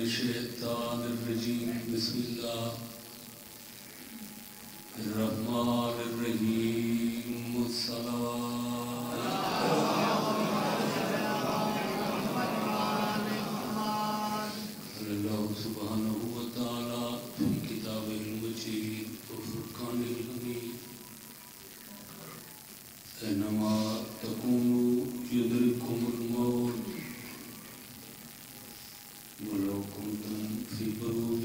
الشيطان الرجيم بسم الله الرحمن الرحيم الصلاة الله سبحانه وتعالى في كتابه المجيد وفرقانه الحميد أينما تكونوا يدرككم الموت ولو كنتم في بروج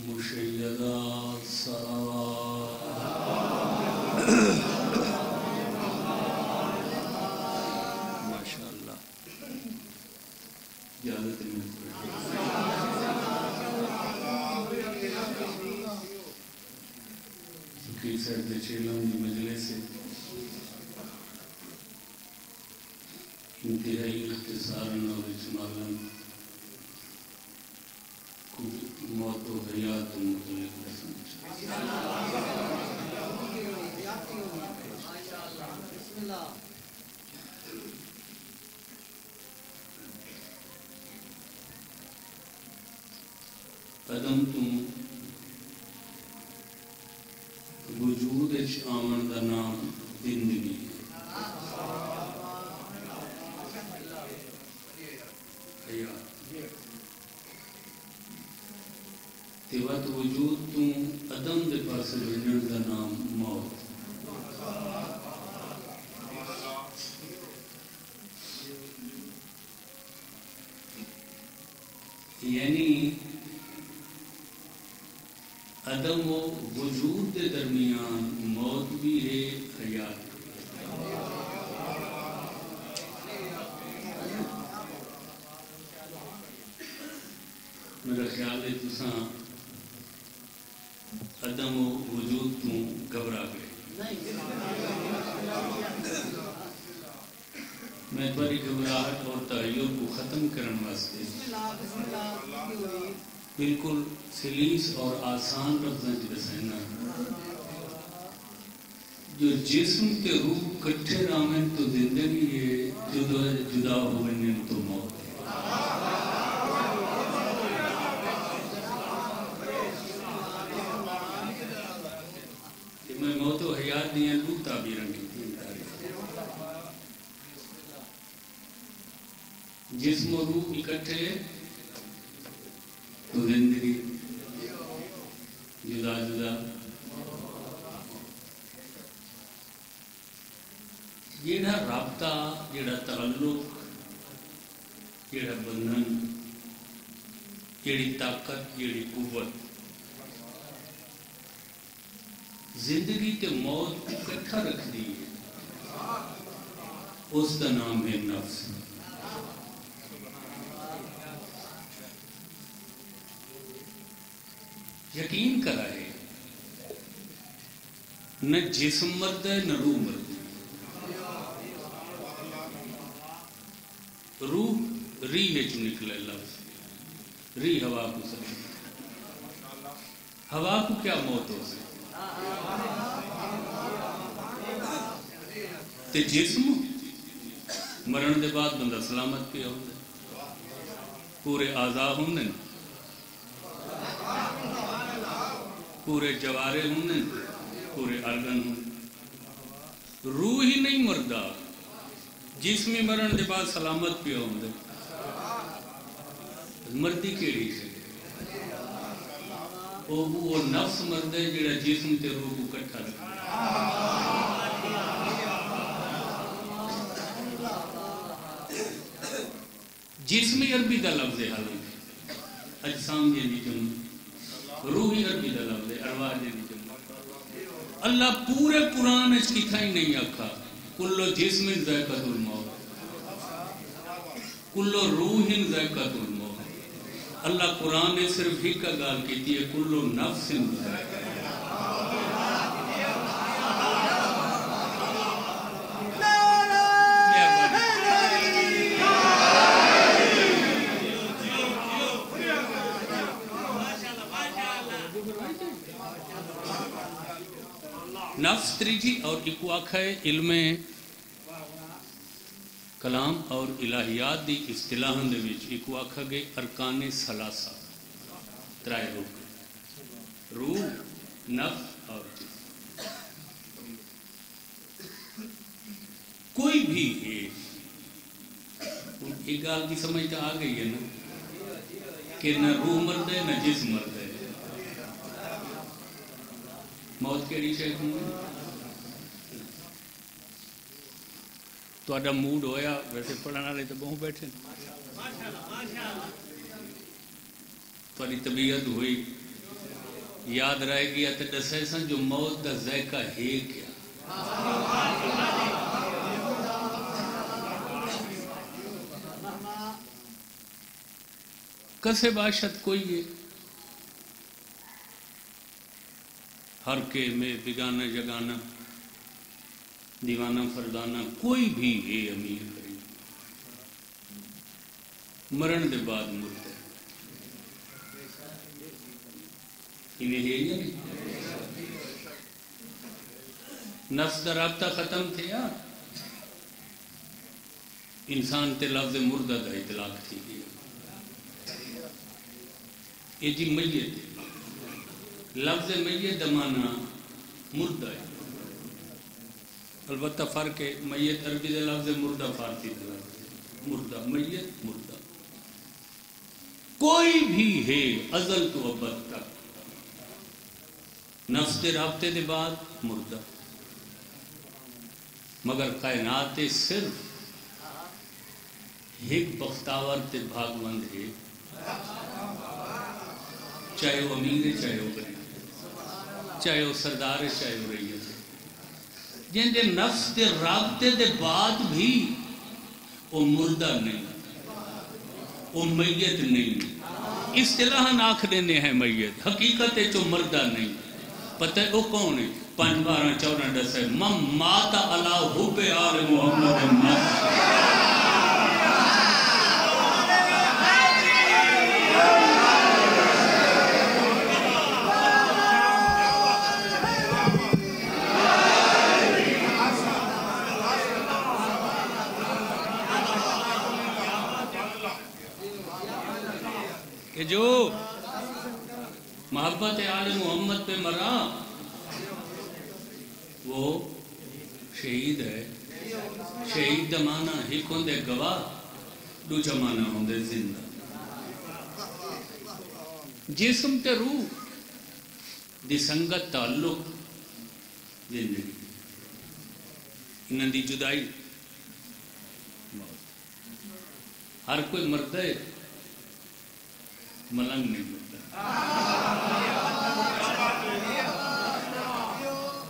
مشيدة ما شاء الله اجازت میں فقیر صاحب دے چیلوں دی مجلس سے انتہائی اختصاراً اور اجمالاً موت و حیات متعلق رسم قدم تم وجود آمن دا نام زندگی حیات تیوات وجود تو عدم دے پاس ونن دا نام موت یعنی عدم و وجود دے درمیان موت بھی ہے حیات میرا خیال ہے تساں عدم و وجود تو گھبرا گئے میں بڑی گھبراہٹ اور تحیر کو ختم کرنے واسطے بالکل سلیس اور آسان لفظاں وچ دسینا جو جسم تے روح کٹھے رامن تو زندگی ہے جدا ہونے تو موت ہے میں موت و حیات دیاں دو تعبیراں کیتیاں جسم و روح اکٹھے تو زندگی جدا جدا جیڑا رابطہ جیڑا تعلق جیڑا بندھن جیڑی طاقت جیڑی قوت زندگی تے موت اکٹھا رکھ دی ہے اس کا نام ہے نفس یقین کرا ہے نہ جسم مرد ہے نہ روح مرد ہے روح ریح چ نکلے لفظ ری ہوا کو سمجھ ہوا کو کیا موت ہو سکتی تے جسم مرن دے بعد بندہ سلامت پہ ہوتا پورے اعضاء ہوندے پورے جوارے ہوندے پورے ارگن ہوندے روح ہی نہیں مردہ جسمی مرن دے بعد سلامت پہ ہوندے مردی کیڑی سے وہ نفس مرد ہے جڑا جسم تے روح کو کٹھا رکھتا جسمی عربی دا لفظ ہے حالانکہ اجسام یعنی جمع روحی عربی دا لفظ ہے ارواح یعنی جمع اللہ پورے قرآن اس کی تھائی نہیں آکھا کلو جسم ذائقۃ الموت کلو روح ذائقۃ الموت اللہ قرآن نے صرف ہی کا گال کیتی ہے کلو نفس نفس تریجی اور ایک آکھا ہے علم کلام اور الہیات دی اصطلاحاں دے وچ ایک آکھا گے ارکان ثلاثہ ترائے روح، نفس اور جسم. کوئی بھی ایک گال کی سمجھ تو آ گئی ہے نا کہ نہ روح مرد ہے نہ جسم مرد ہے. موت کیڑی شے ہوں تو موڈ ہویا ویسے پڑھنے والے تو بہت بیٹھے تھوڑی طبیعت ہوئی یاد رہے گیا تو دسے سن جو موت کا ذائقہ ہے کیا. کسے باشد کوئی ہے ہر کے میں بگانا جگانا دیوانہ فردانہ کوئی بھی ہے امیر غریب مرن دے بعد مرتا ہے. انہیں ہے یا نہیں؟ نفس دا رابطہ ختم تھیا انسان تے لفظ مردہ دا اطلاق تھی گیا. یہ جی میت لفظ میت دا معنی مردہ ہے. البتہ فرق ہے میت عربی دا لفظ مردہ فارسی دا لفظ مردہ میت مردہ. کوئی بھی ہے ازل تو ابد تک نفس دے رابطے دے بعد مردہ. مگر کائنات صرف ایک بختاور تے بھاگوند ہے چاہے وہ امیر ہے چاہے وہ غریب چاہے وہ سردار ہے چاہے وہ ریت ہے جن دے نفس دے رابطے دے بعد بھی وہ مردہ نہیں وہ میت نہیں. اصطلاحاً آکھ دینے ہیں میت حقیقت ہے جو مردہ نہیں. پتہ ہے وہ کون ہے 5 12 14 10 ہے من مات علی حب آل محمد مات. کہ جو محبت آل محمد پہ مرا وہ شہید ہے. شہید دا معنی ایک ہوندے گواہ دوجا معنی ہوندے زندہ. جسم تے روح دی سنگت تعلق زندگی انہاں دی جدائی ہر کوئی مرد ہے ملنگ نہیں ہوتا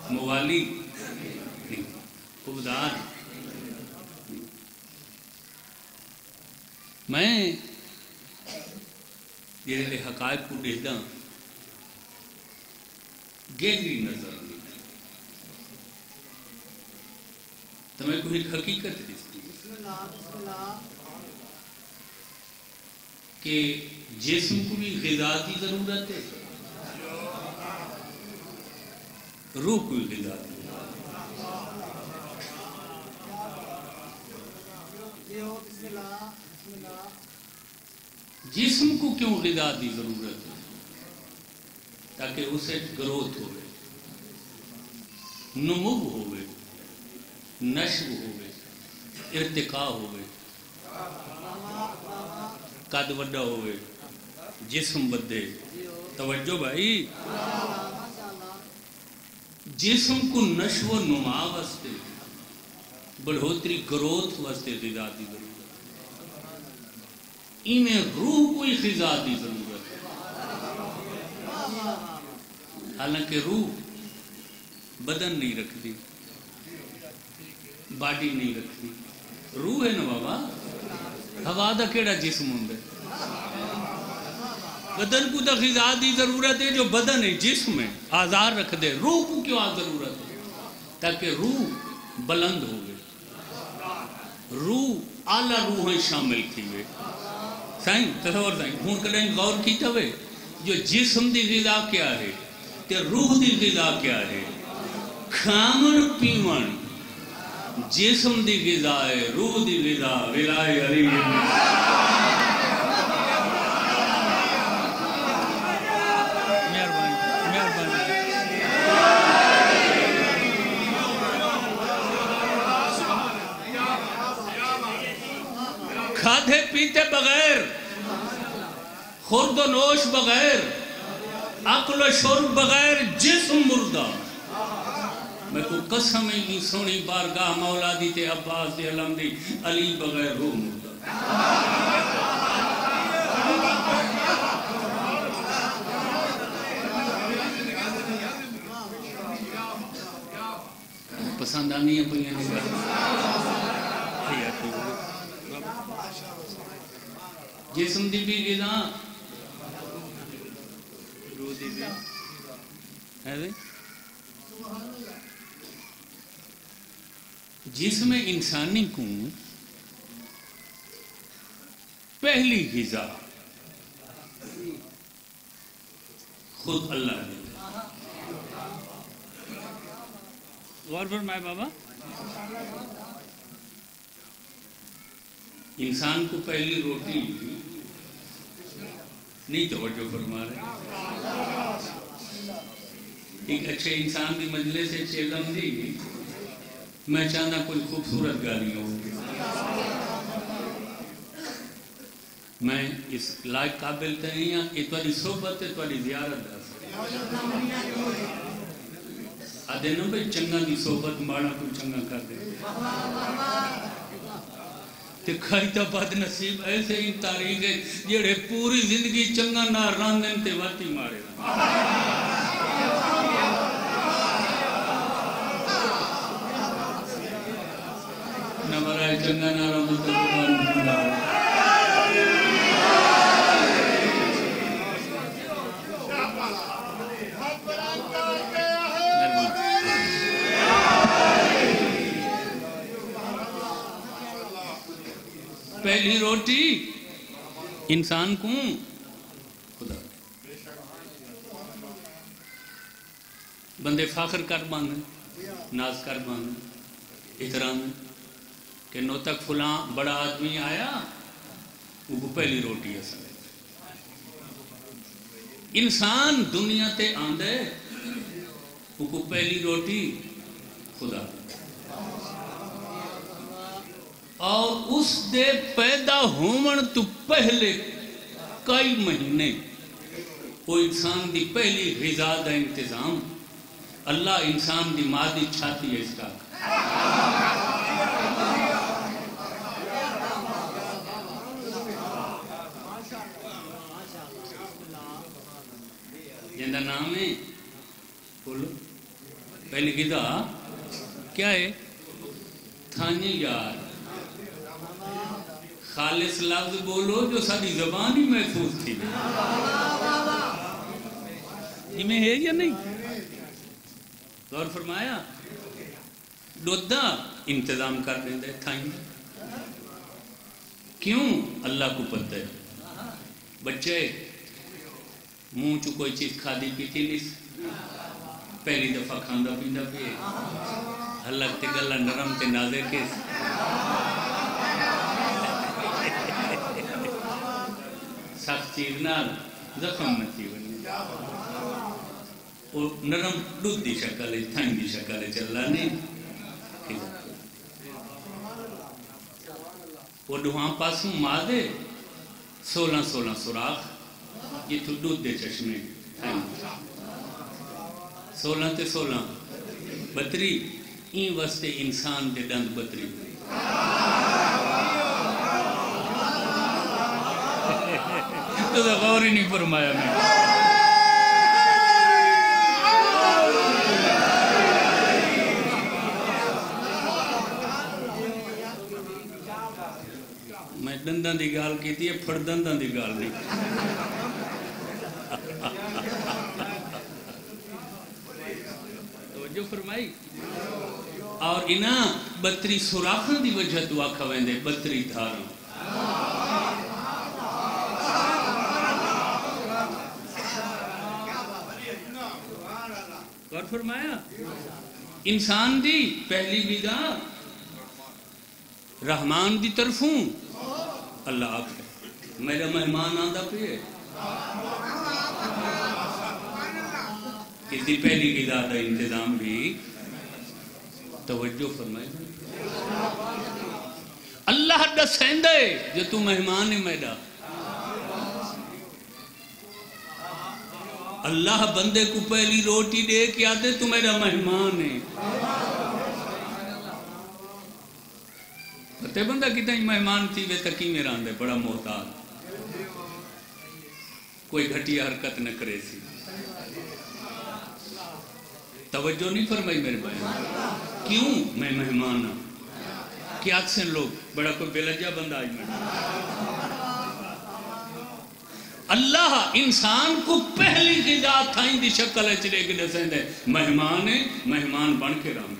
موالی نہیں خوددار. میں یہ حقائق کو دیکھتا گہری نظر تو میں کوئی حقیقت دیکھتی کہ جسم کو بھی غذا کی ضرورت ہے روح کو بھی غذا کی جسم کو کیوں غذا کی ضرورت ہے تاکہ اسے گروتھ ہوئے نمو ہوئے نشو ہوئے ارتقاء ہوئے قد وڈا ہوئے جسم بدے. توجہ بھائی جسم کو نشو و نما واسطے بڑھوتری گروتھ واسطے غذا کی ضرورت انہیں روح کوئی غذا کی ضرورت ہے. حالانکہ روح بدن نہیں رکھتی باڈی نہیں رکھتی. روح ہے نا بابا ہوا دا کیڑا جسم ہوندے بدن کو تو غذا دی ضرورت ہے جو بدن ہے جسم ہے آزار رکھ دے. روح کو کیوں ضرورت ہے تاکہ روح بلند ہوئے روح اعلیٰ روحیں شامل تھی ہوئے. سائیں تصور سائیں ہون کدیں غور کیتا ہوئے جو جسم دی غذا کیا ہے تے روح دی غذا کیا ہے. کھامن پیمن جسم دی غذا ہے روح دی غذا ولائے علی دیتے بغیر، خورد و نوش بغیر، عقل و شرب بغیر جسم مردہ. میں کو قسم ہی سونی بارگاہ مولا دی تے عباس دی علم دی علی بغیر روح مردہ. پسند آنی ہے پہلے جسم دی بھی غذا روح دی بھی ہے. جسم انسانی کو پہلی غذا خود اللہ نے. غور فرمائے بابا، انسان کو پہلی روٹی نہیں توجہ فرما رہے. ایک اچھے انسان کی مجلس سے چیلم دی، میں چاہنا کوئی خوبصورت گالی ہو. میں اس لائق قابل نہیں ہوں کہ تاری صحبت ہے، تاری زیارت ہے. آدھے نا بھئی چنگا دی صحبت ماڑا کوئی چنگا کر دے. تے کھائی تا بد نصیب ایسے ہی تاریخ ہے جڑے پوری زندگی چنگا نہ راندن تے واتی مارے. نہ مرائے چنگا نہ راندن تے واتی مارے. پہلی روٹی انسان کو خدا. بندے فخر کر باندھیں، ناز کر باندھیں، احترام کہ نو تک فلاں بڑا آدمی آیا وہ پہلی روٹی ہے. انسان دنیا تے آندے وہ پہلی روٹی خدا. اور اس دے پیدا ہومن تو پہلے کئی مہینے وہ انسان دی پہلی غذا دا انتظام اللہ انسان دی مادی چھاتی ہے اس کا. جندہ نام ہے بولو پہلی غذا کیا ہے؟ تھانی یار خالص لفظ بولو جو ساری زبان ہی محفوظ تھی. یہ میں ہے یا نہیں؟ غور فرمایا. دودھا انتظام کر دیں دے تھائیں. کیوں؟ اللہ کو پتہ ہے. بچے منہ چو کوئی چیز کھادی پیتی نہیں، پہلی دفعہ کھاندہ پیندہ پیے، حلق تے گلہ نرم تے نازے کے سخت چیز نال زخم نہ تھی بنی. اور نرم دودھ دی شکل ہے، تھائیں دی شکل ہے، چلا نہیں. وہ دوہاں پاسوں مادے 16 سوراخ، یہ تو دودھ دے چشمے 16 تے 16 بطری. این واسطے انسان دے دند بطری ہوئی. تو غور ہی نہیں فرمایا. میں دنداں دی گال کیتی ہے، پھڑ دنداں دی گال نہیں. توجہ فرمائی. اور انہاں بطری سوراخاں دی وجہ دعا کھویں دے بطری دھاراں. غور فرمایا. انسان دی پہلی غذا رحمان دی طرفوں اللہ آپ ہے. میرا مہمان آندہ پہ اس دی پہلی غذا دا انتظام بھی توجہ فرمائے. اللہ اللہ دسین دے جو تو مہمان ہے میرا. اللہ بندے کو پہلی روٹی دے کے آتے تو میرا مہمان ہے. پتے بندہ کتنا ہی مہمان تھی وے تکی میں راندے بڑا محتاج. کوئی گھٹیا حرکت نہ کرے سی. توجہ نہیں فرمائی میرے بھائی. کیوں؟ میں مہمان ہوں. کیا سے لوگ بڑا کوئی بے لجا بندہ آج میں. اللہ انسان کو پہلی غذا تھائیں دی شکل چلے کے دسیں دے مہمان ہے. مہمان بن کے رہے.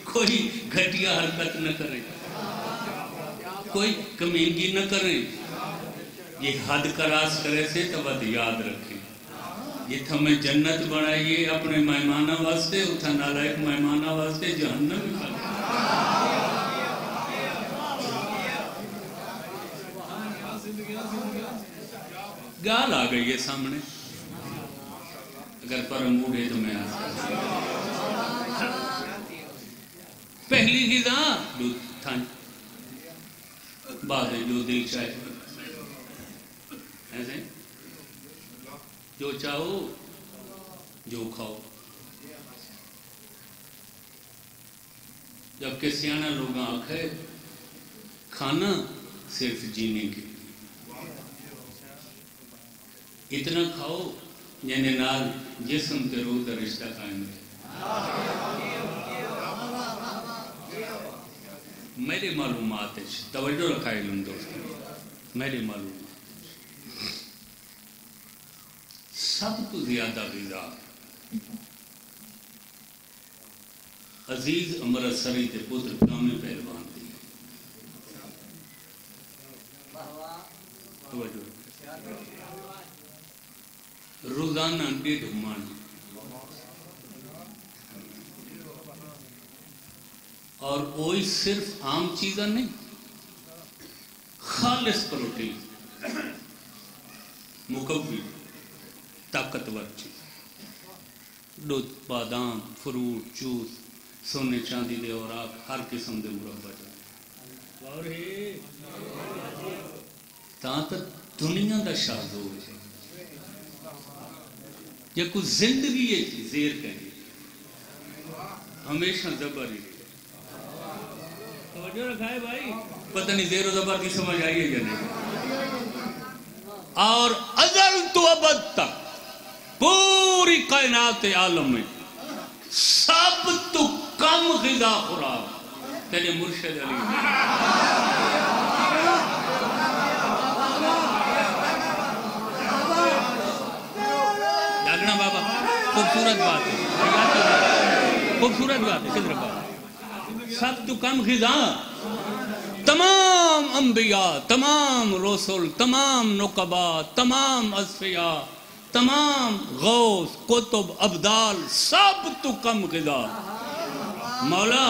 کوئی گھٹیا حرکت نہ کرے, کوئی کمینگی نہ کریں. یہ حد کراس کرے سے تو بات یاد رکھیں. یہ تھمیں جنت بنائیے اپنے مہمانہ واسطے, اتھا نالائق مہمانہ واسطے جہنم کھا. گال آ گئی ہے سامنے, اگر پر موڑے تو میں پہلی غذا دودھ تھان, بعد جو دل چاہے ایسے جو چاہو جو کھاؤ. جبکہ سیاح لوگ آنکھیں کھانا صرف جینے کے اتنا کھاؤ یعنی نال جسم تے روح کا رشتہ قائم ہے. میرے معلومات ہے, توجہ رکھا علم دوستوں, میرے معلومات سب تو زیادہ غذا عزیز امرتسری کے پتر کامے پہلوان دی. روزانہ 1.5 من اور وہی صرف عام چیزیں نہیں, خالص پروٹین, مکمل طاقتور چیز, دودھ, بادام, فروٹ, جوس, سونے چاندی دے اوراق, ہر قسم دے مربع. اور تاں تک دنیا دا شاہزور ہے. یہ کچھ زندگی ہے زیر کہیں ہمیشہ زبر ہی. توجہ رکھائے بھائی, پتہ نہیں زیر و زبر کی سمجھ آئی ہے یا نہیں. اور ازل تو ابد تک پوری کائنات عالم میں سب تو کم غذا خوراک تیرے مرشد علی. جاگنا بابا, خوبصورت بات ہے, خوبصورت بات ہے. کدھر بات سب تو کم غذا تمام انبیاء, تمام رسول, تمام نقبا, تمام اصفیاء, تمام غوث, کتب, ابدال, سب تو کم غذا. مولا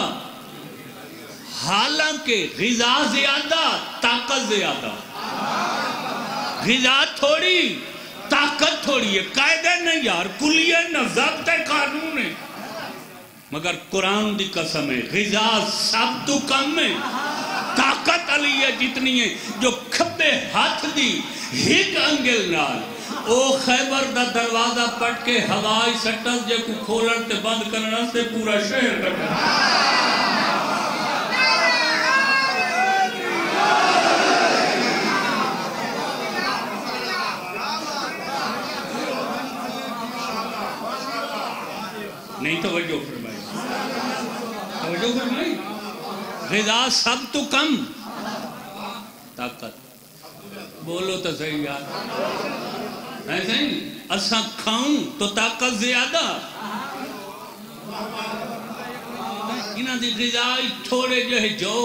حالانکہ غذا زیادہ طاقت زیادہ, غذا تھوڑی طاقت تھوڑی ہے. قاعدہ نہیں یار, کلیہ نہ ضابط قانون ہے, مگر قرآن دی قسم ہے غذا سب تو کم ہے. طاقت علی ہے جتنی ہے جو کھبے ہاتھ دی ہک انگل نال او خیبر دا دروازہ پٹ کے ہوائی سٹس جے کو کھولن تے بند کرنا سے پورا شہر کٹا. نہیں توجہ فرمائی, توجہ فرمائی. غذا سب تو کم طاقت. بولو تو صحیح یار, ایسا ہی اساں کھاؤں تو طاقت زیادہ. انہاں دی غذائی تھوڑے جو ہے جو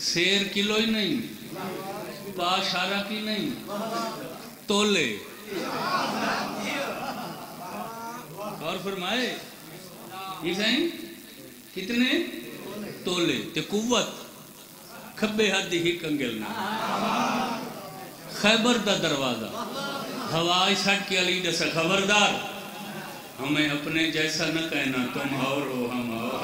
سیر کلو ہی نہیں, پاشارہ کی نہیں, تولے. اور فرمائے عیسائی کتنے تولے تے قوت کھبے ہاتھ دی ہک انگل نہ. خیبر دا دروازہ ہوائی سٹ کے علی دسا خبردار ہمیں اپنے جیسا نہ کہنا، تم اور ہو ہم اور۔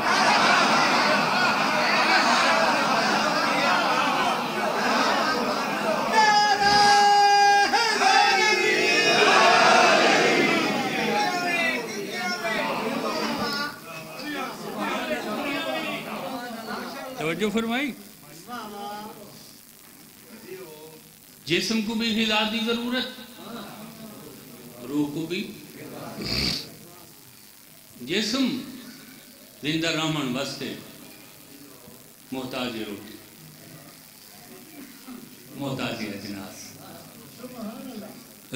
توجہ فرمائی۔ جسم کو بھی غذا کی ضرورت، روح کو بھی۔ جسم زندہ رہن واسطے محتاج روٹی، محتاج اجناس۔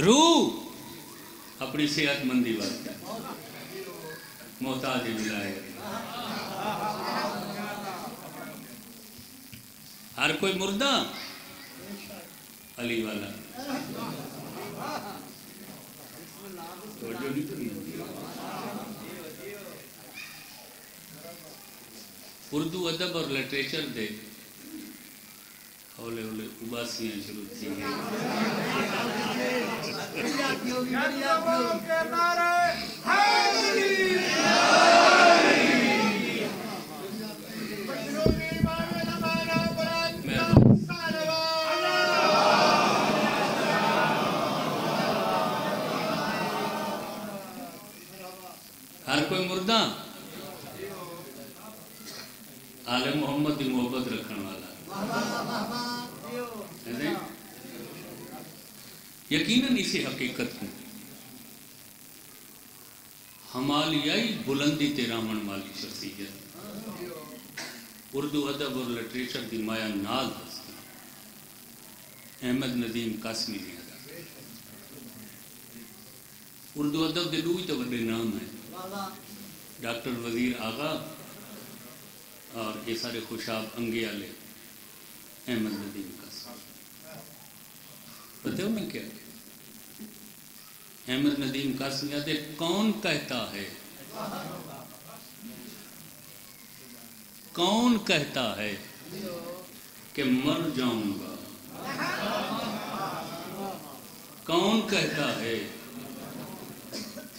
روح اپنی صحت مندی واسطے محتاج ولایت۔ ہر کوئی مردہ علی والا۔ اردو ادب اور لٹریچر دے ہولے ہولے اباسیاں شروع تھی ہیں۔ ہر کوئی مردہ آل محمد کی محبت رکھن والا۔ یقیناً اسی حقیقت کو ہمالیائی بلندی تے رامن والی شخصیت اردو ادب اور لٹریچر کی مایا ناز ہستی احمد ندیم قاسمی نے ادا۔ اردو ادب کے دو ہی تو بڑے نام ہیں، ڈاکٹر وزیر آغا اور یہ سارے خوشاب انگے والے احمد ندیم قاسمی۔ پتہ ہو میں کیا احمد ندیم قاسمی آتے کون کہتا ہے، کون کہتا ہے کہ مر جاؤں گا، کون کہتا ہے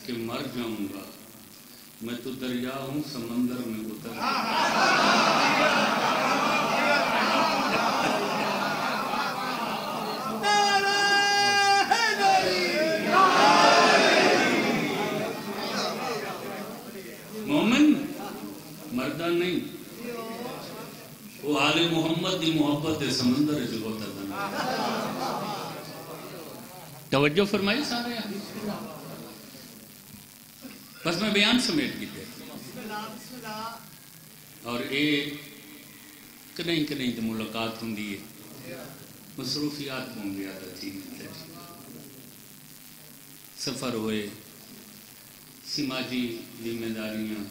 کہ مر جاؤں گا، میں تو دریا ہوں سمندر میں اتر۔ مومن مردہ نہیں، وہ آل محمد دی محبت سمندر جو ہوتا تھا۔ توجہ فرمائی سارے بس میں بیان سمیٹ کی تھے اور یہ کدیں کدیں تو ملاقات ہوں ہے، مصروفیات ہوں گیا تھی، سفر ہوئے، سماجی ذمہ داریاں،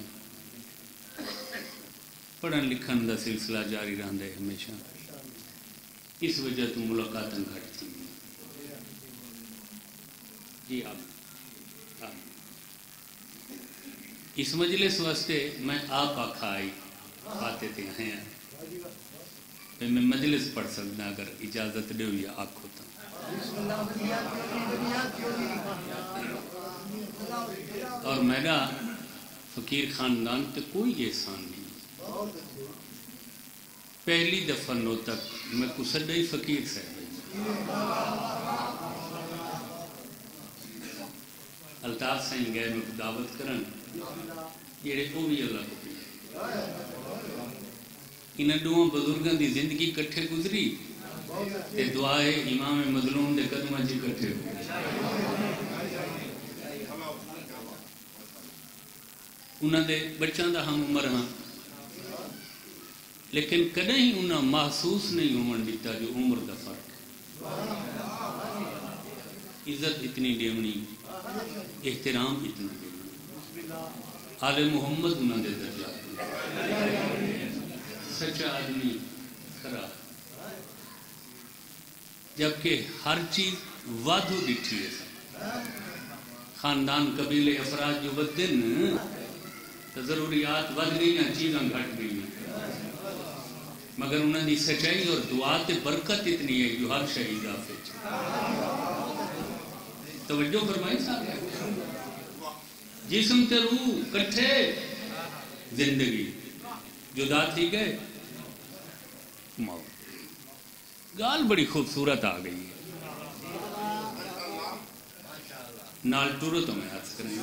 پڑھن لکھن کا سلسلہ جاری رہتا ہے ہمیشہ، اس وجہ تو ملاقات گھٹ تھی۔ جی آپ اس مجلس واسطے میں آپ آکھائی آتے تھے ہیں میں مجلس پڑھ سکتا اگر اجازت دے یا آنکھ ہوتا۔ اور میرا فقیر خاندان تے کوئی احسان نہیں، پہلی دفعہ نو تک میں کو سڈا ہی فقیر صاحب الطاف سائیں گئے میں کو دعوت کرن جڑے وہ بھی اللہ کو پیے۔ انہاں دونوں بزرگاں دی زندگی کٹھے گزری تے دعائے امام مظلوم دے قدماں چ کٹھے ہوئے۔ انہاں دے بچوں دا ہم عمر ہاں، لیکن کدیں ہی انہاں محسوس نہیں ہون دیتا جو عمر دا فرق۔ عزت اتنی دیونی، احترام اتنا دیونی، آل محمد انہاں دے درجات، سچا آدمی کھرا، جبکہ ہر چیز وادھو ڈٹھی ہے۔ خاندان قبیلے افراد جو بدن تو ضروریات ود گئی ہیں، چیزاں گھٹ گئی ہیں، مگر انہوں نے سچائی اور دعا تے برکت اتنی ہے جو ہر شہید اضافے توجہ فرمائی صاحب۔ جسم تے روح کٹھے زندگی جدا تھی گئے موت گال بڑی خوبصورت آ گئی ہے نال ٹورو تو میں حد کریں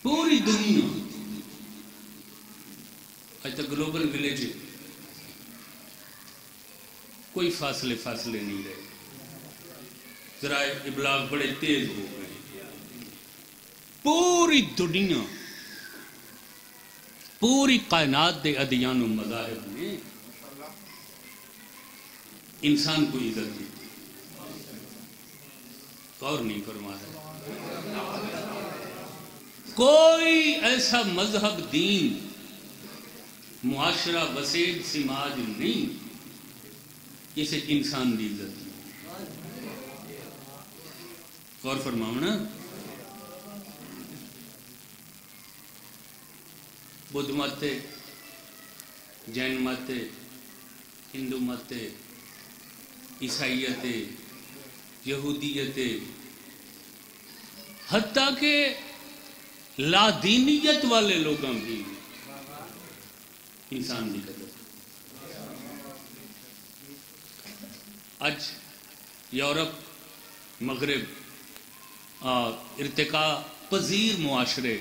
پوری دنیا آج تک گلوبل ولیج کوئی فاصلے نہیں رہے ذرائع ابلاغ بڑے تیز ہو گئے پوری دنیا پوری کائنات دے ادیان و مذاہب نے انسان کو عزت دی غور نہیں فرما رہا کوئی ایسا مذہب دین معاشرہ وسیع سماج نہیں اسے انسان دی عزت دی غور فرماؤ نا بدھ مت جین مت ہندو مت عیسائیت یہودیت حتیٰ کہ لادینیت والے لوگوں بھی انسان کی قدر اج یورپ مغرب ارتقاء پذیر معاشرے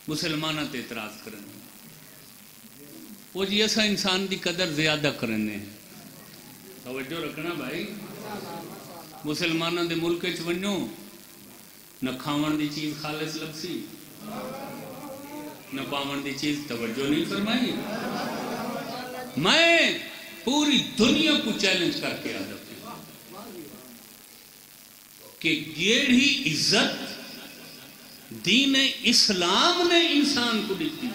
مسلمانوں تے اعتراض کرنے وہ جی ایسا انسان دی قدر زیادہ کرنے ہیں توجہ رکھنا بھائی مسلمانوں دے ملک وچ ونجو نہ کھاون دی چیز خالص لبسی نہ پاون دی چیز توجہ نہیں فرمائی میں پوری دنیا کو چیلنج کر کے آدھا کہ یہی عزت دین اسلام نے انسان کو دیتی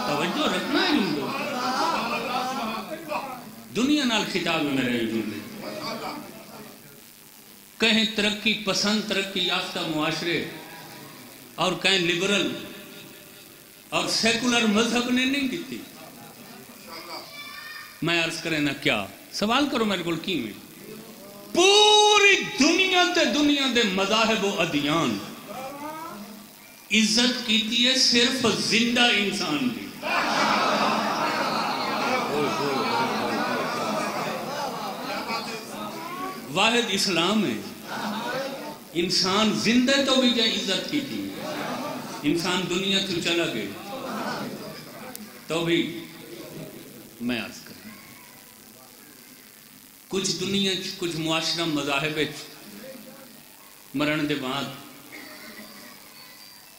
توجہ رکھنا ہے ان کو دنیا نال خطاب میں رہے جملے کہیں ترقی پسند ترقی یافتہ معاشرے اور کہیں لبرل اور سیکولر مذہب نے نہیں دیتی میں عرض کریں نا کیا سوال کرو میرے کو کی میں پوری دنیا دے مذاہب و ادیان عزت کیتی ہے صرف زندہ انسان کی واحد اسلام ہے انسان زندہ تو بھی جائے عزت کی تھی انسان دنیا سے چلا گئے تو بھی میں عرض کروں کچھ دنیا کچھ معاشرہ مذاہب مرن دے بعد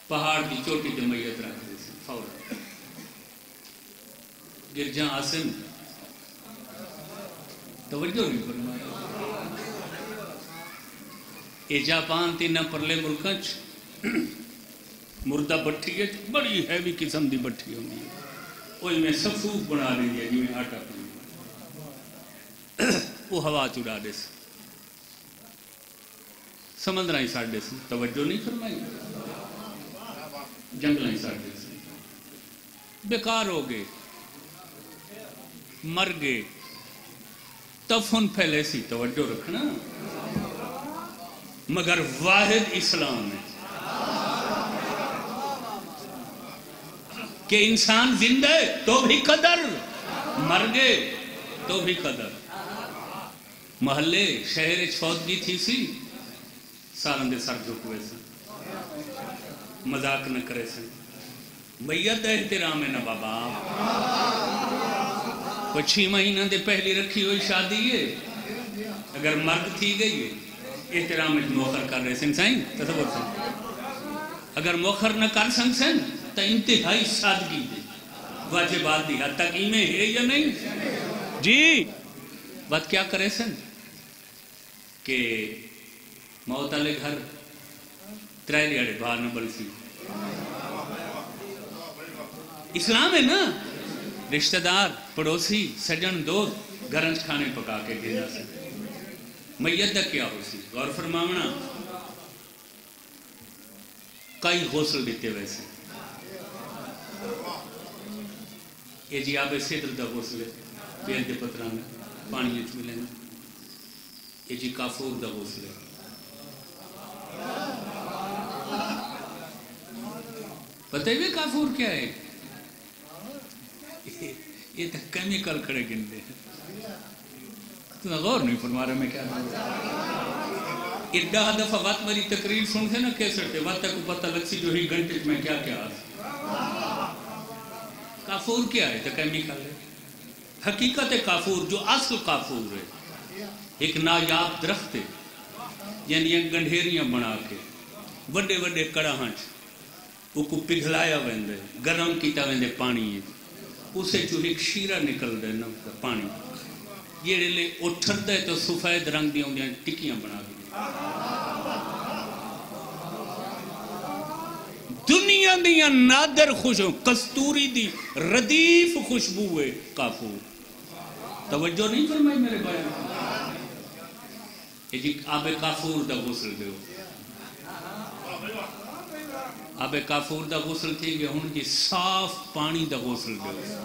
پہاڑ کی چوٹی تے میت رکھ دے سے فوراً گرجاں آسن توجہ نہیں فرمایا یہ جاپان تھی نہ پرلے ملکاں مردہ بٹھی ہے بڑی ہیوی قسم دی بٹھی ہوندی ہے وہی میں صفوف بنا لی ہے جی میں آٹا پڑی وہ ہوا چڑا دے سے سمندر ہی ساڑھے سے توجہ نہیں فرمائی جنگل ہی ساڑھے سے بیکار ہو گئے مر گئے تفن پھیلے سی توجہ رکھنا مگر واحد اسلام ہے کہ انسان زندہ ہے تو بھی قدر مر گئے تو بھی قدر محلے شہر فوتگی تھی سی سالن دے سر جھکوے سے مذاق نہ کرے سے میت احترام ہے نا بابا کوئی 6 مہینہ دے پہلی رکھی ہوئی شادی ہے اگر مرد تھی گئی ہے احترام موخر کر رہے سن سائن تصور سن اگر موخر نہ کر سن سن تو انتہائی سادگی دے واجبات دی حد تک ایمیں ہے یا نہیں جی بات کیا کرے سن کہ موت والے گھر ترائے اڑے باہر نہ بلسی اسلام ہے نا رشتہ دار پڑوسی سجن دوست گرنج کھانے پکا کے دینا سے میت دا کیا ہو سی غور فرماونا کئی غسل دیتے ویسے یہ جی آپ صدر دا غسل ہے پیر دے پترانا پانی ملے نا یہ جی کافور دا غسل ہے پتہ ہی کافور کیا ہے یہ تو کیمیکل کھڑے گنتے ہیں تو غور نہیں فرما رہا میں کیا ادھا دفعہ وقت میری تقریر سنتے نا کیسے تھے وقت کو پتہ لگ سی جو ہی گھنٹے میں کیا کیا کافور کیا ہے تو کیمیکل ہے حقیقت کافور جو اصل کافور ہے ایک نایاب درخت ہے یعنی ایک گنڈھیریاں بنا کے بڑے بڑے کڑاہاں وہ کو پگھلایا ویندے گرم کیتا ویندے پانی اسے جو ایک شیرہ نکل دے نا پانی یہ لے اٹھر دے تو سفید رنگ دی ہوندیاں ٹکیاں بنا دی دنیا دیاں نادر خوشبو کستوری دی ردیف خوشبو ہے کافور توجہ نہیں فرمائی میرے بھائی یہ جی آب کافور دا غسل دیو آب کافور دا غسل تھی گیا ہوں کی صاف پانی دا غسل دیو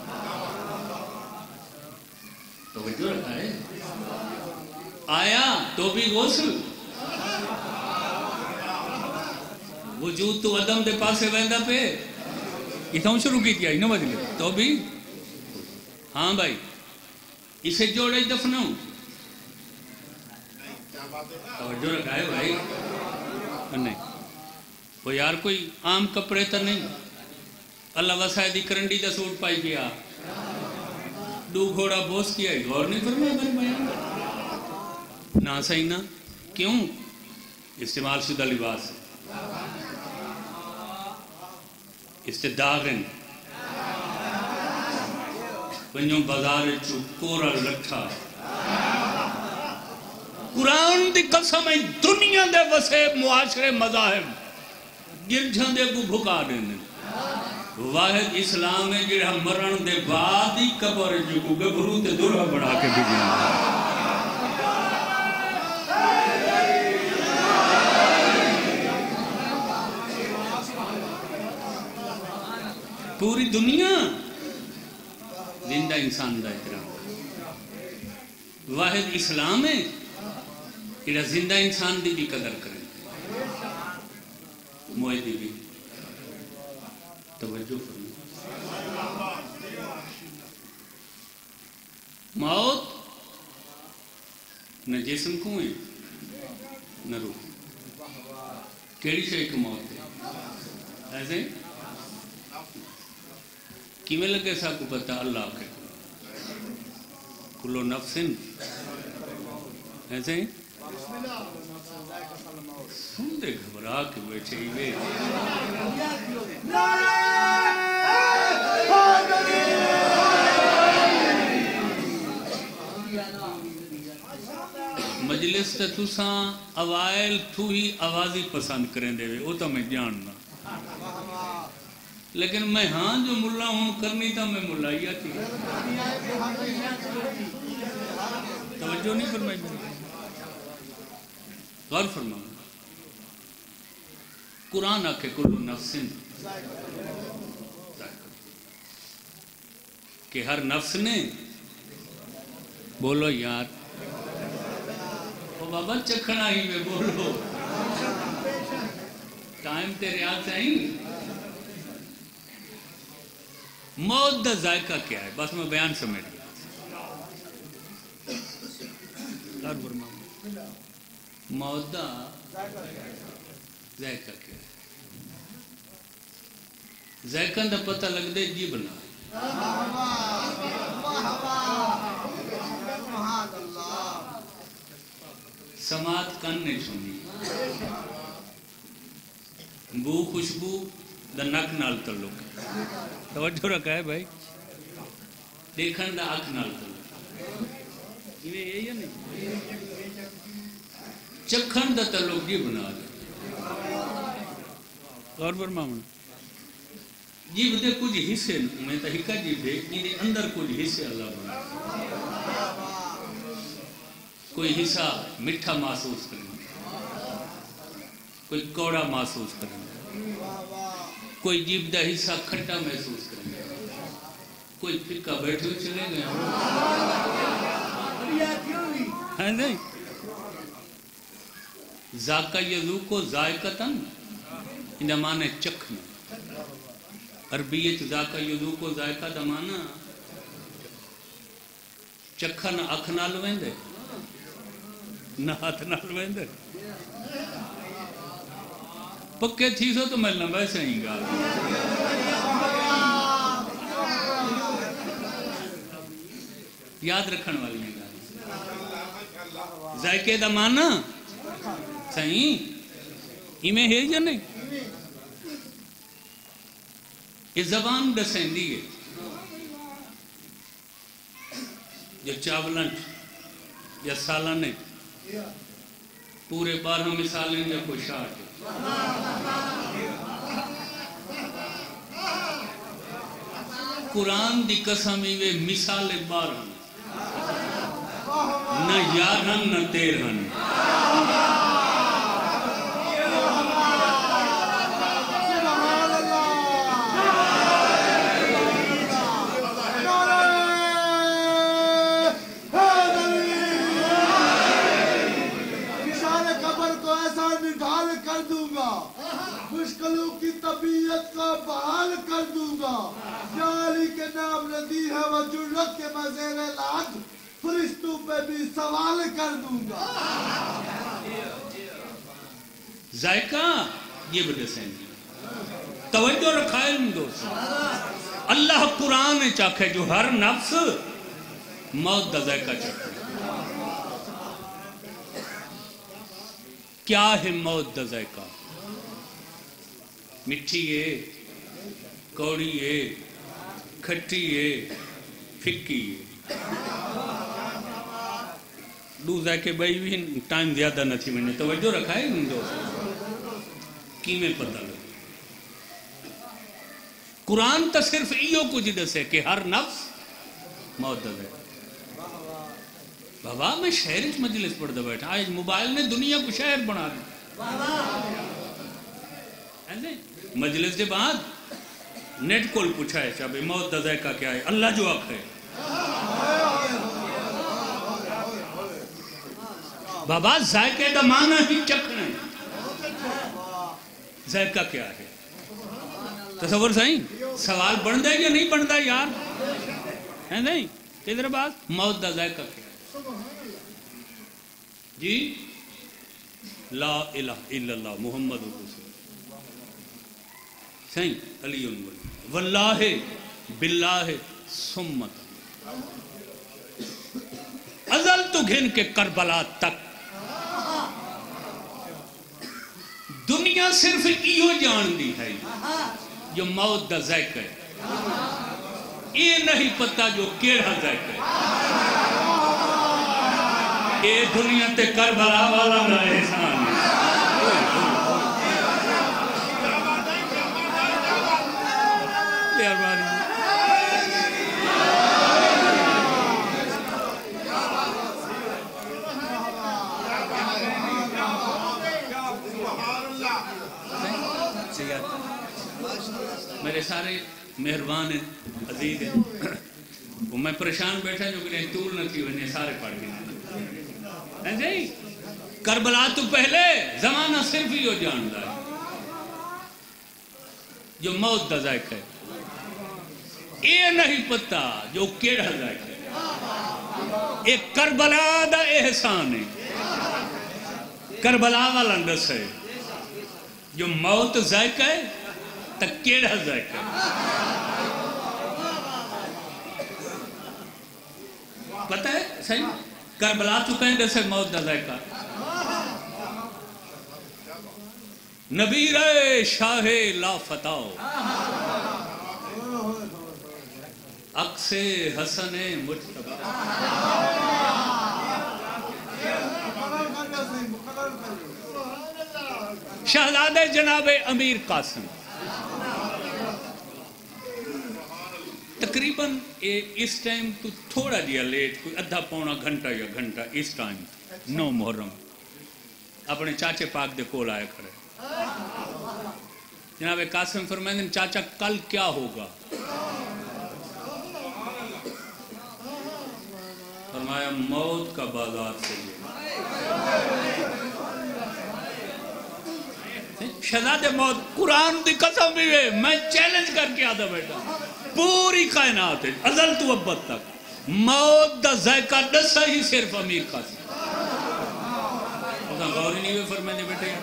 توجہ رکھا ہے آیا تو بھی غسل وجود تو عدم دے پاسے ویندہ پہ اتنا شروع کی تھی نا بدلے تو بھی ہاں بھائی اسے جوڑے دفنوں توجہ رکھا ہے بھائی نہیں وہ یار کوئی عام کپڑے تا نہیں اللہ وسائے دی کرنڈی دا سوٹ پائی گیا دو گھوڑا بوس کیا ہے غور نہیں فرمایا میرے بیان نہ صحیح نہ کیوں استعمال شدہ لباس استداغن ونجوں بازار چو کورا لٹھا قرآن دی قسم ہے دنیا دے وسے معاشرے مذاہب گرجھن دے کو بھکا دینے واحد اسلام ہے جڑا مرن دے بعد ہی قبر جو کو گبرو تے دورہ بڑھا کے بھی گیا پوری دنیا زندہ انسان دا احترام واحد اسلام ہے جڑا زندہ انسان دی بھی قدر کرے موئے دی بھی توجہ فرمائے موت نہ جسم کو ہے نہ روح کیڑی سے ایک موت ہے ایسے کیویں لگے سا کو پتہ اللہ کے کلو نفسن ایسے سن دے گھبرا کے بیٹھے ہوئے مجلس تے تساں اوائل تو ہی آوازی پسند کریں دے وہ تو میں جاننا لیکن میں ہاں جو ملا ہوں کرنی تھا میں ملائیہ تھی توجہ نہیں فرمائی غور فرمائی قرآن آکے کلو نفسن کہ ہر نفس نے بولو یار وہ بابا چکھنا ہی میں بولو ٹائم تیرے ہاتھ سے آئی موت دا ذائقہ کیا ہے بس میں بیان سمجھ گیا موت دا ذائقہ کیا ہے ذائقہ دا پتہ لگ دے جی بنا سماعت کن نے سنی بو خوشبو دا نک نال تعلق ہے توجہ رکھا ہے بھائی دیکھن دا اکھ نال تعلق یہ یا نہیں چکھن دا تعلق جی بنا دے اور برمامن جیب دے کچھ حصے میں تا ہکا جیب دے میرے اندر کچھ حصے اللہ بنا کوئی حصہ مٹھا محسوس کریں کوئی کوڑا محسوس کریں کوئی جیب دا حصہ کھٹا محسوس کریں کوئی پھکا بیٹھے چلے گئے ہے نہیں ذاکا یذوقو ذائقتن ان معنی چکھنا عربیت ذاکا یذوقو ذائقہ دا معنی چکھن اکھ نال ویندے نہ ہاتھ نال ویندے پکے تھی سو تو میں لمبا صحیح گا یاد رکھن والی ہیں گا ذائقے دا معنی صحیح ایمیں ہے یا نہیں یہ زبان دسیندی ہے جو چاولن یا سالنے پورے 12 مثالیں یا کوئی شاٹ قرآن دی قسمی وے مثال 12 نہ 11 نہ 13 مشکلوں کی طبیعت کا بحال کر دوں گا یا علی کے نام ندی ہے وہ جرت کے مزیر لاج فرشتوں پہ بھی سوال کر دوں گا ذائقہ یہ بڑے سینگی توجہ رکھا علم دوست اللہ قرآن چاکھے جو ہر نفس موت دا ذائقہ چاکھے کیا ہے موت دا ذائقہ مٹھی ہے کوڑی ہے کھٹی ہے پھکی ہے دو ذائقے بھائی بھی ٹائم زیادہ نہ تھی میں نے توجہ رکھا ہے ان دوست کی میں پتہ لگا قرآن تا صرف ایو کو جدس ہے کہ ہر نفس موت دا ذائقہ بابا میں شہر مجلس پڑھتا بیٹھا آج موبائل نے دنیا کو شہر بنا دی مجلس کے بعد نیٹ کول پوچھا ہے شاہ موت دا ذائقہ کیا ہے اللہ جو آخ ہے بابا ذائقے دا معنی ہی چکھنا ہے ذائقہ کیا ہے تصور صحیح سوال بن دے یا نہیں بن دے یار ہے نہیں ادھر بات موت دا ذائقہ کیا ہے جی لا الہ الا اللہ محمد رسول صحیح علی واللہ باللہ سمت ازل تو گھن کے کربلا تک دنیا صرف ایو جان دی ہے جو موت دا ذائقہ ہے یہ نہیں پتا جو کیڑا ذائقہ ہے یہ دنیا تے کربلا والا نہ احسان ہے میرے سارے مہربان ہیں عزیز ہیں وہ میں پریشان بیٹھا جو کہ طول نہ تھی ونے سارے پڑھ گئے جی کربلا تو پہلے زمانہ صرف ہی ہو جانتا ہے جو موت دا ذائقہ ہے یہ نہیں پتا جو کیڑا ذائقہ ہے ایک کربلا دا احسان ہے کربلا والا اندس ہے جو موت ذائقہ ہے تک کیڑا ذائقہ ہے پتہ ہے صحیح کربلا تو کہیں جیسے موت دا ذائقہ نبیر شاہ لا فتاو عکس حسن مجتبی شہزادہ جناب امیر قاسم تقریباً اس ٹائم تو تھوڑا دیا لیٹ کوئی ادھا پونا گھنٹہ یا گھنٹہ اس ٹائم 9 محرم اپنے چاچے پاک دے کول آئے کھڑے جناب قاسم فرمائیں چاچا کل کیا ہوگا فرمایا موت کا بازار سے لے شہزادے موت قرآن دی قسم بھی ہے میں چیلنج کر کے آدھا بیٹا پوری کائنات ہے ازل تو ابد تک موت دا ذائقہ دسا ہی صرف امیر قاسم غور ہی نہیں ہوئے فرمائنے بیٹے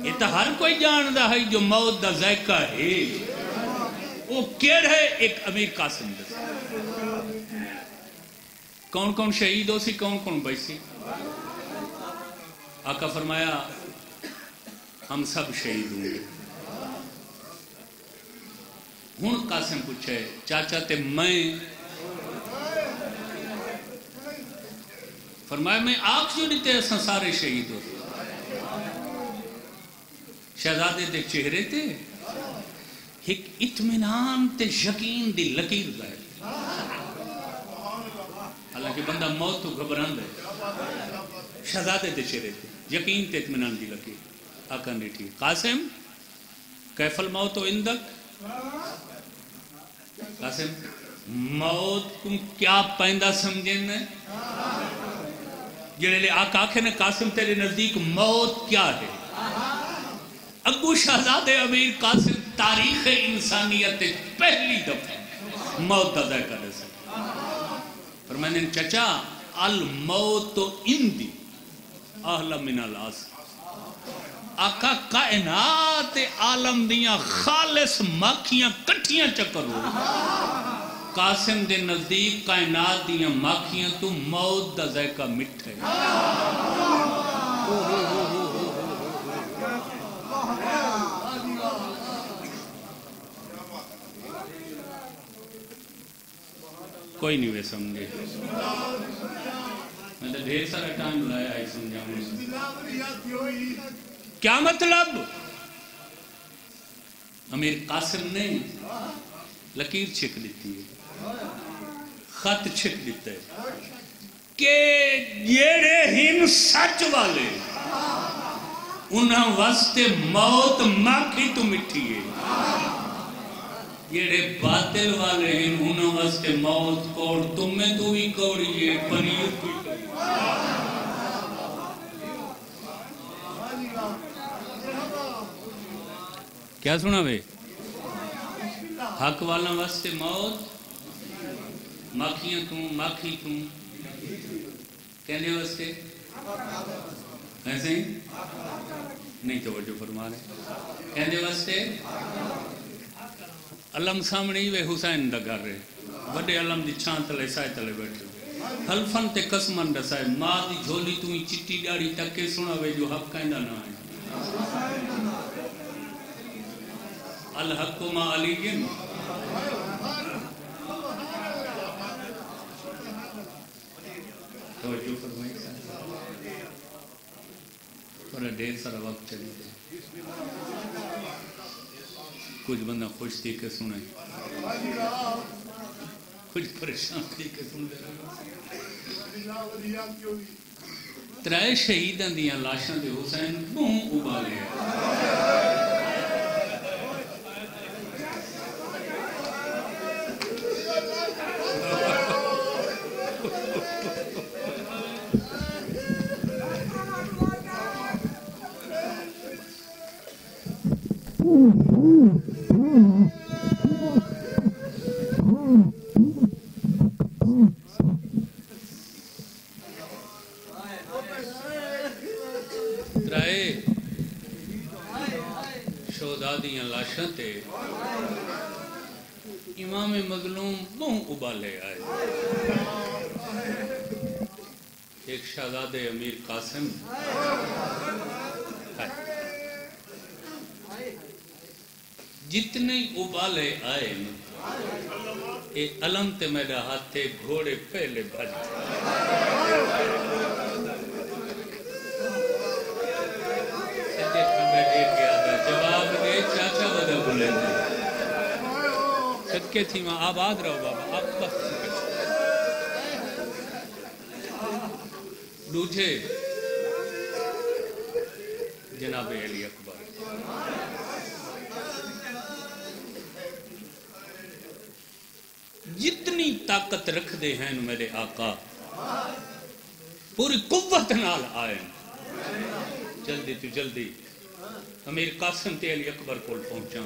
یہ تو ہر کوئی جاندہ ہے جو موت دا ذائقہ ہے وہ کیڑ ہے ایک امیر قاسم دسا کون کون شہید ہو سی کون کون بیسی آقا فرمایا ہم سب شہید ہوں گے ہن قاسم پوچھے چاچا تے میں فرمایا میں آنکھ جو نہیں تے اساں سارے شہید ہو شہزادے دے چہرے تے ایک اطمینان تے یقین دی لکیر ظاہر حالانکہ بندہ موت تو گھبراند ہے شہزادے دے چہرے تے یقین تے اطمینان دی لکیر آقا نے ٹھیک قاسم کیف الموت عندک قاسم موت کو کیا پائندہ سمجھیں نے جنہیں لے آقا آکھے نے قاسم تیرے نزدیک موت کیا ہے اگو شہزادے امیر قاسم تاریخ انسانیت پہلی دفعہ موت دا ذائقہ دے سکتا پر میں نے چچا الموت اندی اہلا من الاس آقا کائنات عالم دیاں خالص ماکھیاں کٹھیاں چکر ہو قاسم دے نزدیک کائنات دیاں ماکھیاں تو موت دا ذائقہ مٹھ ہے کوئی نہیں ہوئے سمجھے میں تو ڈھیر سارا ٹائم لایا ہے سمجھا کیا مطلب امیر قاسم نے لکیر چھک دیتی ہے خط چھک دیتا ہے کہ جیڑے ہن سچ والے انہاں واسطے موت ماکھی تو مٹھی ہے جیڑے باطل والے ہیں انہاں واسطے موت کوڑ تمہیں تو ہی کوڑی ہے پنیر کوئی کیا سنا بھئی حق والا واسطے موت ماکھیاں توں ماکھی توں کہنے واسطے ایسے ہی نہیں توجہ فرما رہے کہنے واسطے علم سامنے ہی وے حسین دا گھر رہے بڑے علم دی چھان تلے سائے تلے بیٹھے حلفن تے قسمن رسائے ماں دی جھولی تو ہی چٹی ڈاڑی تکے سنا وے جو حق کہندہ نہ ہے الحق ما علیہم توجہ فرمائی اور ڈھیر سارا وقت چلی گئے کچھ بندہ خوش تھی کہ سنے کچھ پریشان تھی کہ سنے ترائے شہیدان دیاں لاشاں دے حسین بہوں ابالے شہدادیاں لاشاں تے امام مظلوم بہوں ابالے آئے ایک شہزادے امیر قاسم جتنے ابالے آئے اے علم تے میرا ہاتھے گھوڑے پہلے بھج جواب دے چاچا ودا بولے صدقے تھی ماں آباد رہو بابا آپ بس دوجھے جناب علی اکبر اتنی طاقت رکھ دے ہیں میرے آقا پوری قوت نال آئے جلدی تو جلدی امیر قاسم تے علی اکبر کو پہنچا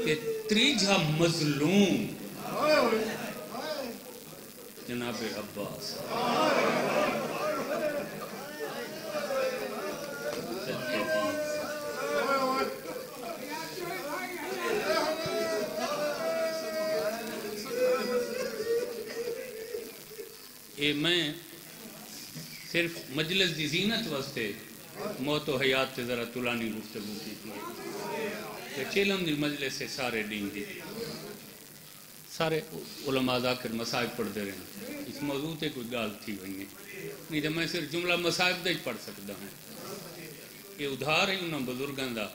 کہ تریجا مظلوم جناب عباس اے میں صرف مجلس دی زینت واسطے موت و حیات تے ذرا طولانی گفتگو کی تھی چیلم دی مجلس سے سارے دین دی سارے علماء ذاکر مصائب پڑھ دے رہے ہیں اس موضوع تے کوئی گال تھی ہوئی نہیں تو میں صرف جملہ مصائب دے پڑھ سکتا ہوں یہ ادھار ہے انہوں بزرگاں دا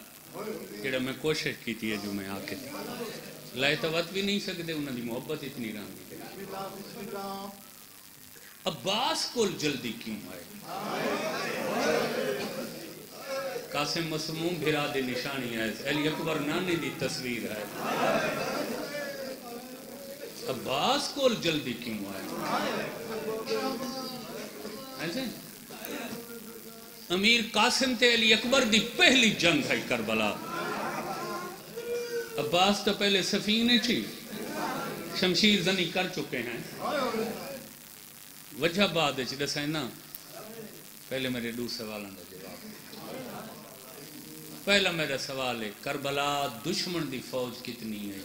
جڑا میں کوشش کی تھی جو میں آ کے لائے توت بھی نہیں سکتے انہوں دی محبت اتنی رہنی تھی عباس کو جلدی کیوں آئے قاسم مسموم بھرا دے نشانی ہے علی اکبر نانے دی تصویر ہے عباس کو جلدی کیوں آئے ایسے امیر قاسم تے علی اکبر دی پہلی جنگ ہے کربلا عباس تو پہلے سفینے تھی شمشیر زنی کر چکے ہیں وجہ بعد دسائیں نا پہلے میرے دو سوالوں کا جواب پہلا میرا سوال ہے کربلا دشمن دی فوج کتنی ہے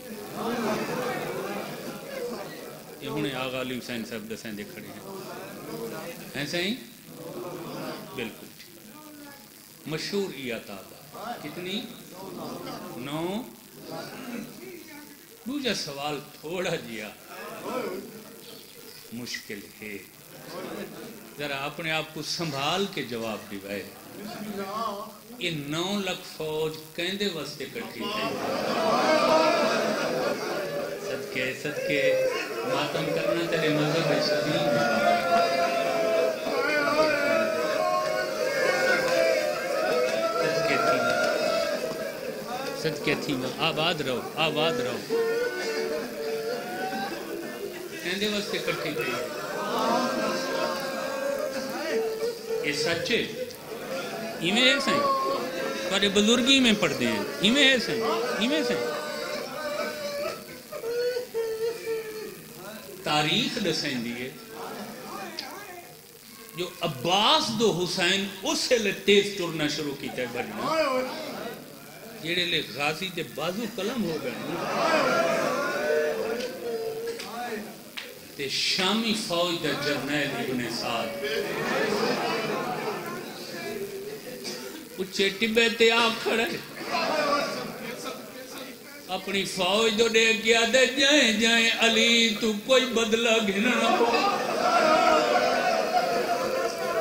یہ ہونے آغا علی حسین صاحب دسائیں دے کھڑے ہیں ایسے ہی بالکل مشہور یہ تعداد کتنی 9 دوسرا سوال تھوڑا جیا مشکل ہے ذرا اپنے آپ کو سنبھال کے جواب دیوائے یہ 9 لاکھ فوج کہندے واسطے کٹھی ہے صدقے ماتم کرنا تیرے مذہب ہے صدقے تھی آباد رہو کہندے واسطے کٹھی تھی یہ سچے ایمیں ہے سائیں بڑے بزرگی میں پڑھ دیں ایمیں ہے سائیں تاریخ دسائیں دیئے جو عباس دو حسین اس سے لے تیز ٹرنا شروع کی تے بڑھنا جیڑے لے غازی دے بازو قلم ہو گئے تے شامی فوج دا جرنیل ابن سعد اچھے ٹبے تے آ کھڑے اپنی فوج دو دے گیا دے جائیں علی تو کوئی بدلہ گھننا ہو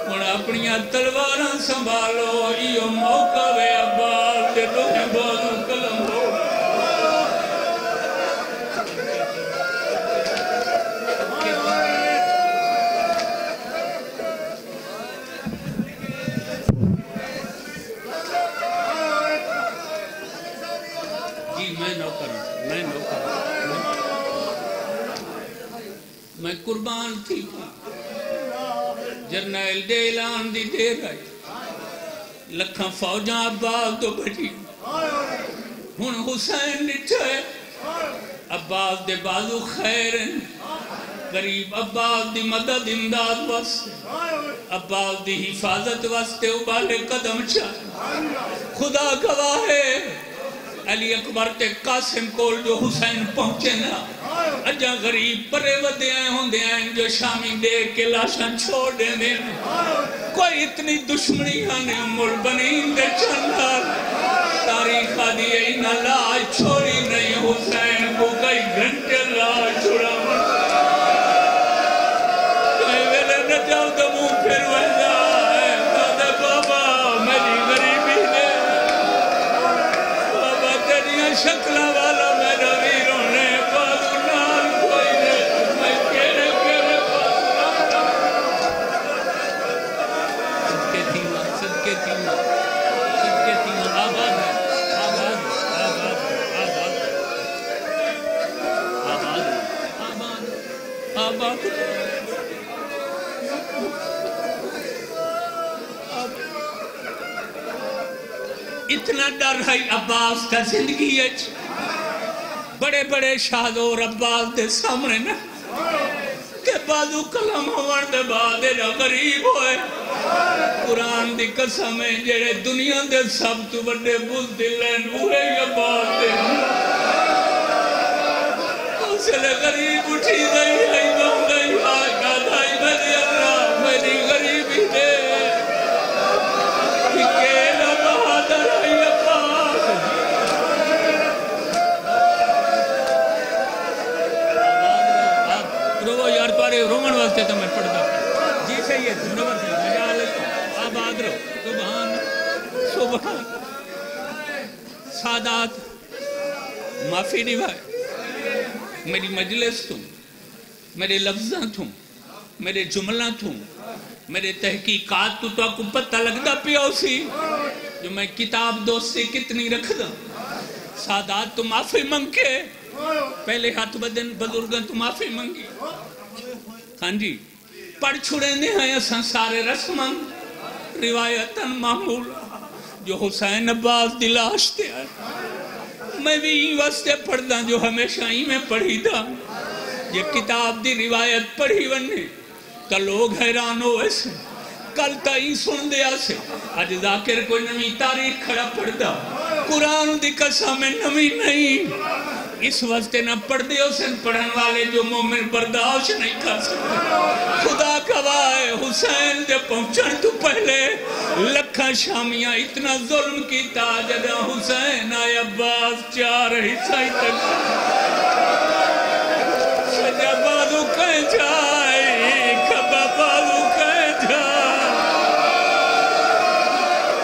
اور اپنی تلواراں سنبھالو یہ موقع وے عباس دے دونے بازو قلم ہو میں قربان تھی جرنیل دے اعلان دی دیر آئی لکھاں فوجاں عباس تو بڑھی ہن حسین نٹھے عباس دے بازو خیرن قریب عباس دی مدد امداد واسطے عباس دی حفاظت واسطے ابالے قدم چاہے خدا گواہ ہے علی اکبر تے قاسم کول جو حسین پہنچے نا اجا غریب پرے ودے آئے ہوں دے آئیں جو شامی دے کے لاشاں چھوڑ دے دے کوئی اتنی دشمنی آنے مل بنین دے چندر تاریخ آدھی اینا لاج چھوڑی نہیں حسین کو کئی گھنٹے لاج چھوڑا کوئی ویلے نہ جاؤ دمو پھر ویدہ ہے کہتے بابا میری غریبی نے بابا تیریاں شکلہ والا میرا ویروں نے آباد اتنا ڈر ہے عباس کا زندگی ہے بڑے بڑے شاہدور عباس دے سامنے نا کہ بازو کلم ہوڑ دے بعد جا غریب ہوئے قرآن دی قسم ہے جڑے دنیا دے سب تو بڑے بزدل ہیں وہے عباس دے اسلے غریب اٹھی گئی ہے گئی آگا دائی میری اللہ میری غریبی دے کیلا بہادر ہے عباس رو یار پارے رومن واسطے تو میں پڑھتا جی صحیح ہے نمبر سے مجال آباد رو سبحان سادات معافی نہیں بھائی میری مجلس تھوں میرے لفظاں تھوں میرے جملہ تھوں میرے تحقیقات تو آپ کو پتہ لگتا پیا اسی جو میں کتاب دوستی کتنی رکھ دا سادات تو معافی منگ کے پہلے ہاتھ بدن بزرگاں تو معافی منگی ہاں جی پڑھ چھوڑے نے ہیں سنسارے رسماں روایتاً معمول جو حسین عباس دلاشتے ہیں میں بھی ہی واسطے پڑھ دا جو ہمیشہ ہی میں پڑھی دا یہ کتاب دی روایت پڑھی وننے تا لوگ حیران ہوئے سے کل تا ہی سن دیا سے آج ذاکر کوئی نمی تاریخ کھڑا پڑھ دا قرآن دی قسم میں نمی نہیں اس واسطے نہ پڑھ دے اسے پڑھن والے جو مومن برداشت نہیں کر سکتے خدا کبائے حسین دے پہنچن تو پہلے لکھا شامیاں اتنا ظلم کیتا جدہ حسین آئے عباس چار حصائی تک سجا بازو کہیں جائے کبا بازو کہیں جائے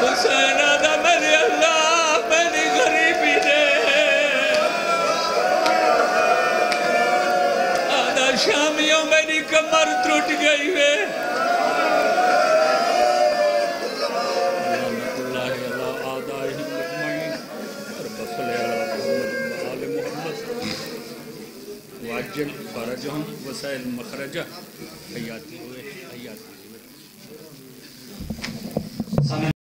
حسین آدھا میرے اللہ میری غریبی دے شامیوں میری کمر ٹوٹ گئی ہے رحمت اللہ علیہ آدائہ مجمعین رب صلی اللہ علیہ محمد واجل فرجہم وسائل مخرجہ حیاتی ہوئے